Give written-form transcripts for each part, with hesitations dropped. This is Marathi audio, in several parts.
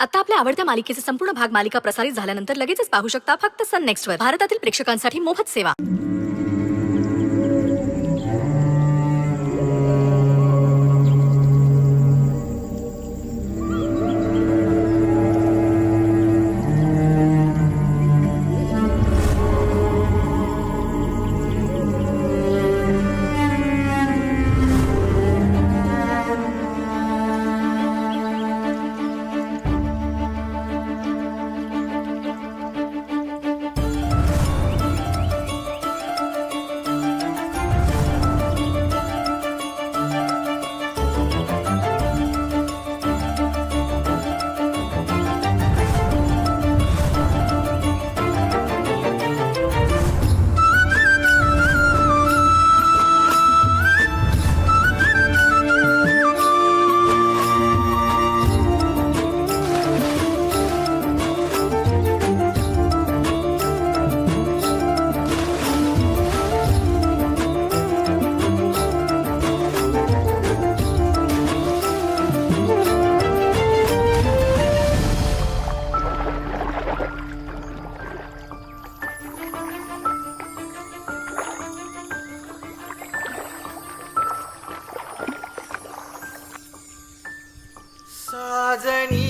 आता आपल्या आवडत्या मालिकेचे संपूर्ण भाग मालिका प्रसारित झाल्यानंतर लगेचच पाहू शकता फक्त सन नेक्स्टवर. भारतातील प्रेक्षकांसाठी मोफत सेवा. साजनी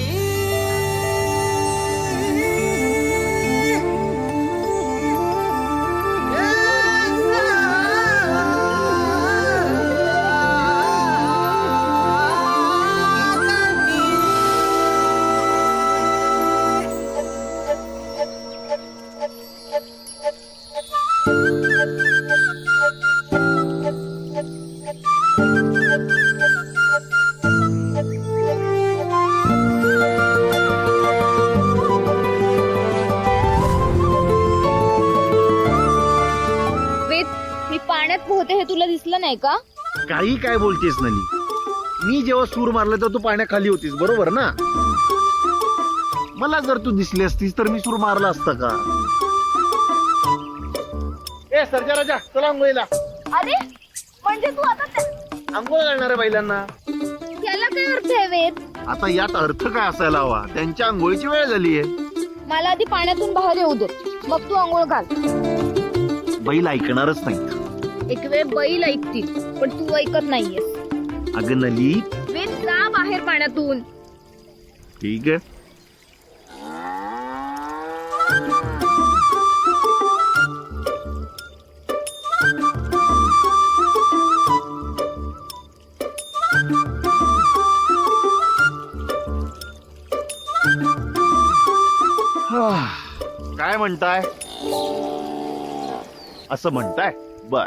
मी पाण्यात पोहते हे तुला दिसलं नाही का? काही काय बोलतेस नली? मी जेव्हा सूर मारला तर तू पाण्याखाली होतीस, बरोबर ना? मला जर तू दिसली असतीस तर मी सूर मारला असता का? ए सर्जा राजा, चला आंघोळीला. अरे म्हणजे तू आता आंघोळ घालणाऱ्या बैलांना त्याला काय अर्थ आहे वेद? आता यात अर्थ काय असायला हवा? त्यांच्या आंघोळीची वेळ झालीये. मला आधी पाण्यातून बाहेर येऊ दे, मग तू आंघोळ घाल. बैल ऐकणारच नाही. एक वेळ बैल ऐकतील पण तू ऐकत नाहीयेस. अगं नली, वेद जा बाहेर पाण्यातून. ठीक आहे. काय म्हणताय? असं म्हणताय? बर.